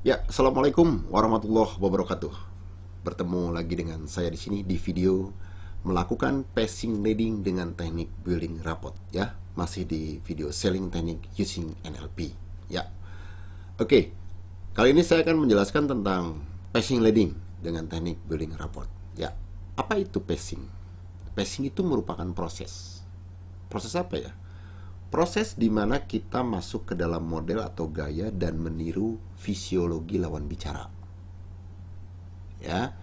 Ya, assalamualaikum warahmatullahi wabarakatuh. Bertemu lagi dengan saya di sini di video melakukan passing leading dengan teknik building rapport. Ya, masih di video selling technique using NLP. Ya, oke. Kali ini saya akan menjelaskan tentang passing leading dengan teknik building rapport. Ya, apa itu passing? Passing itu merupakan proses. Proses apa ya? Proses di mana kita masuk ke dalam model atau gaya dan meniru fisiologi lawan bicara. Ya,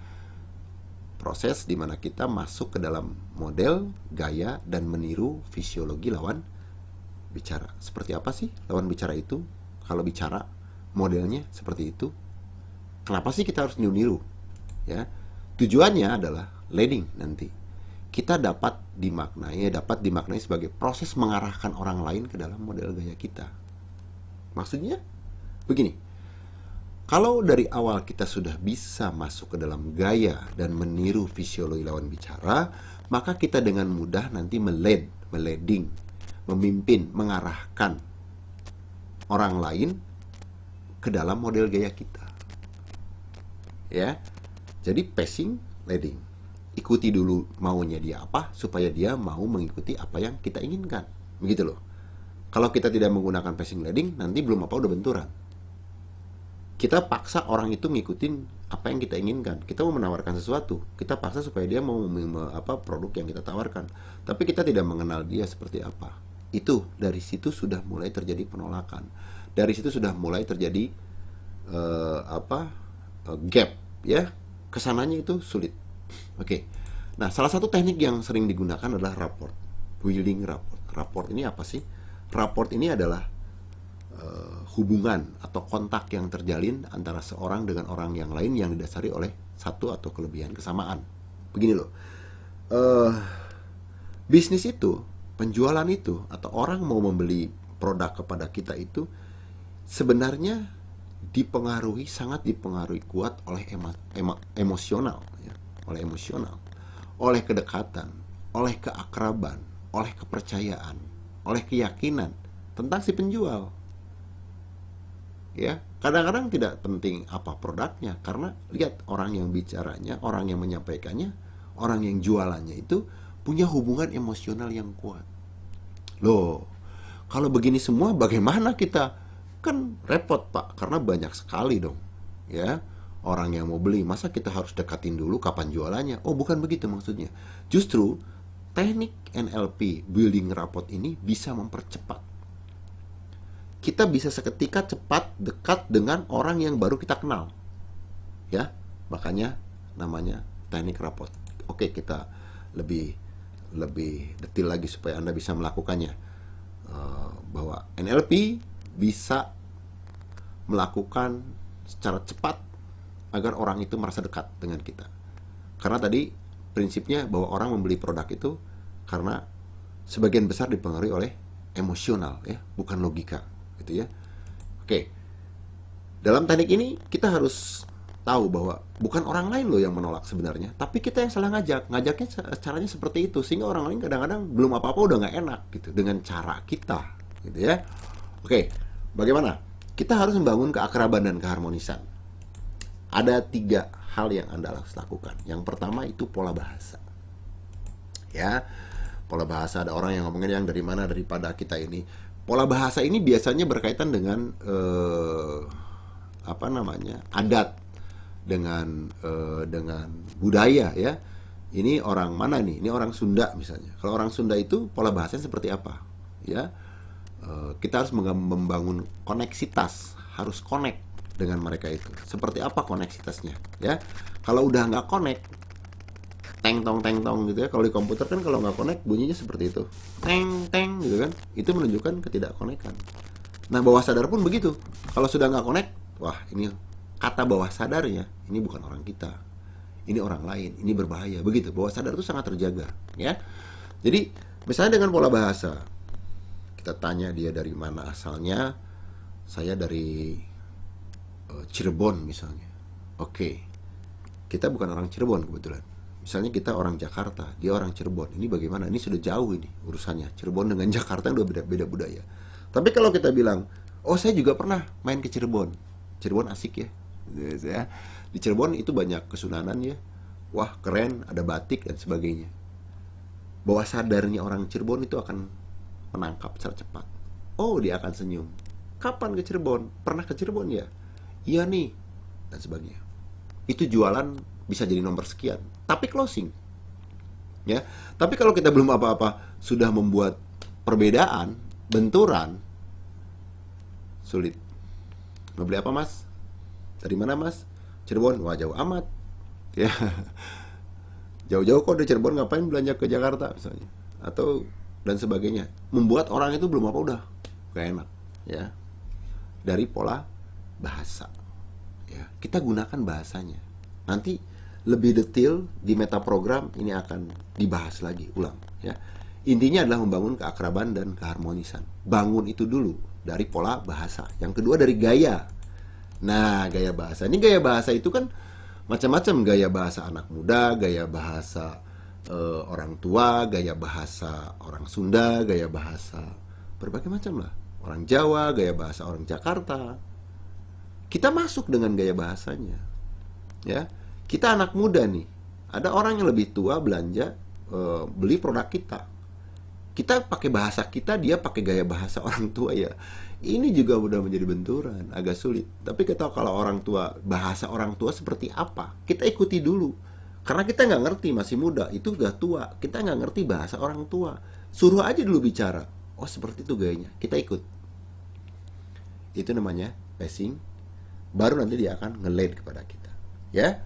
proses di mana kita masuk ke dalam model, gaya, dan meniru fisiologi lawan bicara. Seperti apa sih lawan bicara itu? Kalau bicara, modelnya seperti itu. Kenapa sih kita harus niru-niru? Ya, tujuannya adalah leading nanti. Kita dapat dimaknai sebagai proses mengarahkan orang lain ke dalam model gaya kita. Maksudnya begini, kalau dari awal kita sudah bisa masuk ke dalam gaya dan meniru fisiologi lawan bicara, maka kita dengan mudah nanti meleding, memimpin, mengarahkan orang lain ke dalam model gaya kita. Ya, jadi passing, leading. Ikuti dulu maunya dia apa, supaya dia mau mengikuti apa yang kita inginkan. Begitu loh. Kalau kita tidak menggunakan passing leading, nanti belum apa udah benturan. Kita paksa orang itu ngikutin apa yang kita inginkan. Kita mau menawarkan sesuatu, kita paksa supaya dia mau produk yang kita tawarkan. Tapi kita tidak mengenal dia seperti apa. Itu dari situ sudah mulai terjadi penolakan. Dari situ sudah mulai terjadi gap, ya. Kesananya itu sulit. Oke. Nah, salah satu teknik yang sering digunakan adalah rapport. Building rapport. Rapport ini apa sih? Rapport ini adalah hubungan atau kontak yang terjalin antara seorang dengan orang yang lain yang didasari oleh satu atau kelebihan kesamaan. Begini loh. Bisnis itu, penjualan itu, atau orang mau membeli produk kepada kita itu sebenarnya sangat dipengaruhi kuat oleh emosional, ya. Oleh emosional, oleh kedekatan, oleh keakraban, oleh kepercayaan, oleh keyakinan tentang si penjual. Ya, kadang-kadang tidak penting apa produknya, karena lihat orang yang bicaranya, orang yang menyampaikannya, orang yang jualannya itu punya hubungan emosional yang kuat. Loh, kalau begini semua bagaimana kita? Kan repot, Pak, karena banyak sekali dong. Ya, orang yang mau beli, masa kita harus dekatin dulu kapan jualannya? Oh, bukan begitu maksudnya. Justru teknik NLP building rapport ini bisa mempercepat. Kita bisa seketika cepat dekat dengan orang yang baru kita kenal. Ya, makanya namanya teknik rapport. Oke, kita lebih detail lagi supaya Anda bisa melakukannya. Bahwa NLP bisa melakukan secara cepat agar orang itu merasa dekat dengan kita. Karena tadi prinsipnya bahwa orang membeli produk itu karena sebagian besar dipengaruhi oleh emosional, ya, bukan logika, gitu ya. Oke. Dalam teknik ini kita harus tahu bahwa bukan orang lain loh yang menolak sebenarnya, tapi kita yang salah ngajaknya caranya seperti itu, sehingga orang lain kadang-kadang belum apa-apa udah nggak enak gitu dengan cara kita, gitu ya. Oke, bagaimana? Kita harus membangun keakraban dan keharmonisan. Ada 3 hal yang Anda harus lakukan. Yang pertama itu pola bahasa. Ya, pola bahasa, ada orang yang ngomongin yang dari mana, daripada kita ini. Pola bahasa ini biasanya berkaitan dengan adat, dengan budaya, ya. Ini orang mana nih? Ini orang Sunda misalnya. Kalau orang Sunda itu pola bahasanya seperti apa? Ya, kita harus membangun koneksitas, harus connect dengan mereka itu. Seperti apa koneksitasnya, ya? Kalau udah nggak connect, teng tong gitu ya. Kalau di komputer kan kalau nggak connect bunyinya seperti itu, teng teng gitu kan. Itu menunjukkan ketidakkonekan. Nah, bawah sadar pun begitu. Kalau sudah nggak connect, wah, ini kata bawah sadarnya, ini bukan orang kita, ini orang lain, ini berbahaya. Begitu. Bawah sadar itu sangat terjaga, ya. Jadi misalnya dengan pola bahasa, kita tanya dia dari mana asalnya. Saya dari Cirebon misalnya. Oke, kita bukan orang Cirebon kebetulan. Misalnya kita orang Jakarta, dia orang Cirebon. Ini bagaimana? Ini sudah jauh ini urusannya. Cirebon dengan Jakarta udah beda budaya. Tapi kalau kita bilang, oh saya juga pernah main ke Cirebon. Cirebon asik ya. Di Cirebon itu banyak kesunanan ya. Wah keren, ada batik dan sebagainya. Bawah sadarnya orang Cirebon itu akan menangkap secara cepat. Oh, dia akan senyum. Kapan ke Cirebon? Pernah ke Cirebon ya? Iya nih, dan sebagainya. Itu jualan bisa jadi nomor sekian, tapi closing. Ya, tapi kalau kita belum apa-apa sudah membuat perbedaan, benturan, sulit. Mau beli apa mas? Dari mana mas? Cirebon. Wah jauh amat. Ya, jauh-jauh kok dari Cirebon, ngapain belanja ke Jakarta misalnya, atau dan sebagainya. Membuat orang itu belum apa udah gak enak ya. Dari pola bahasa ya, kita gunakan bahasanya. Nanti lebih detail di meta program ini akan dibahas lagi ulang ya. Intinya adalah membangun keakraban dan keharmonisan. Bangun itu dulu dari pola bahasa. Yang kedua dari gaya. Nah, gaya bahasa. Ini gaya bahasa itu kan macam-macam. Gaya bahasa anak muda, gaya bahasa orang tua, gaya bahasa orang Sunda, gaya bahasa berbagai macam lah. Orang Jawa, gaya bahasa orang Jakarta. Kita masuk dengan gaya bahasanya. Ya. Kita anak muda nih. Ada orang yang lebih tua belanja beli produk kita. Kita pakai bahasa kita, dia pakai gaya bahasa orang tua ya. Ini juga udah menjadi benturan, agak sulit. Tapi kita kalau orang tua, bahasa orang tua seperti apa? Kita ikuti dulu. Karena kita nggak ngerti, masih muda, itu udah tua. Kita nggak ngerti bahasa orang tua. Suruh aja dulu bicara. Oh seperti itu gayanya, kita ikut. Itu namanya passing. Baru nanti dia akan nge-lead kepada kita. Ya.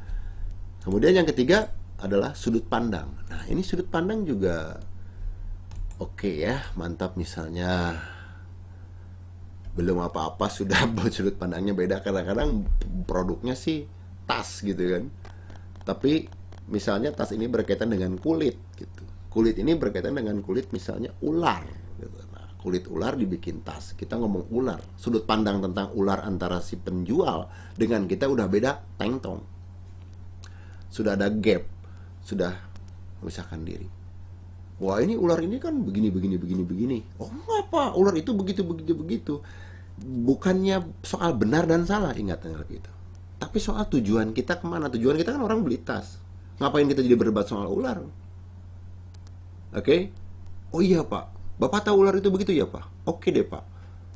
Kemudian yang ketiga adalah sudut pandang. Nah ini sudut pandang juga oke ya, mantap. Misalnya belum apa-apa sudah buat sudut pandangnya beda. Kadang-kadang produknya sih tas gitu kan, tapi misalnya tas ini berkaitan dengan kulit gitu. Kulit ini berkaitan dengan kulit misalnya ular gitu. Nah, kulit ular dibikin tas. Kita ngomong ular, sudut pandang tentang ular antara si penjual dengan kita udah beda tengtong. Sudah ada gap, sudah memisahkan diri. Wah ini ular ini kan begini. Oh apa, ular itu begitu. Bukannya soal benar dan salah, ingat itu. Tapi soal tujuan kita kemana. Tujuan kita kan orang beli tas. Ngapain kita jadi berdebat soal ular? Oke? Oh iya pak, bapak tahu ular itu begitu ya pak? Oke deh pak.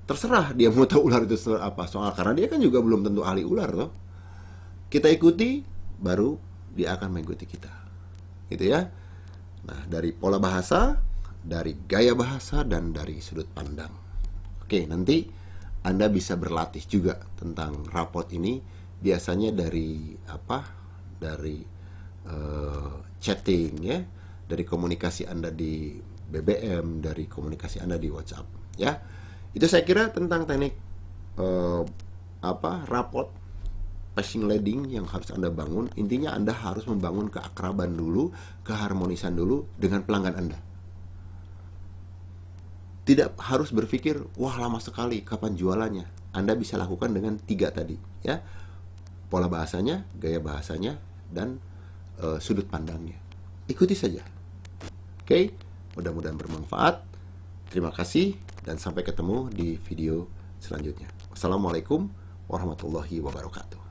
Terserah dia mau tahu ular itu apa. Soal karena dia kan juga belum tentu ahli ular loh. Kita ikuti, baru dia akan mengikuti kita. Gitu ya. Nah, dari pola bahasa, dari gaya bahasa, dan dari sudut pandang. Oke, nanti Anda bisa berlatih juga tentang rapot ini. Biasanya dari apa? Dari chatting ya, dari komunikasi Anda di BBM, dari komunikasi Anda di WhatsApp ya. Itu saya kira tentang teknik rapot passing leading yang harus Anda bangun. Intinya Anda harus membangun keakraban dulu, keharmonisan dulu dengan pelanggan Anda. Tidak harus berpikir, wah lama sekali, kapan jualannya. Anda bisa lakukan dengan 3 tadi, ya. Pola bahasanya, gaya bahasanya, dan sudut pandangnya. Ikuti saja. Oke, mudah-mudahan bermanfaat. Terima kasih, dan sampai ketemu di video selanjutnya. Wassalamualaikum warahmatullahi wabarakatuh.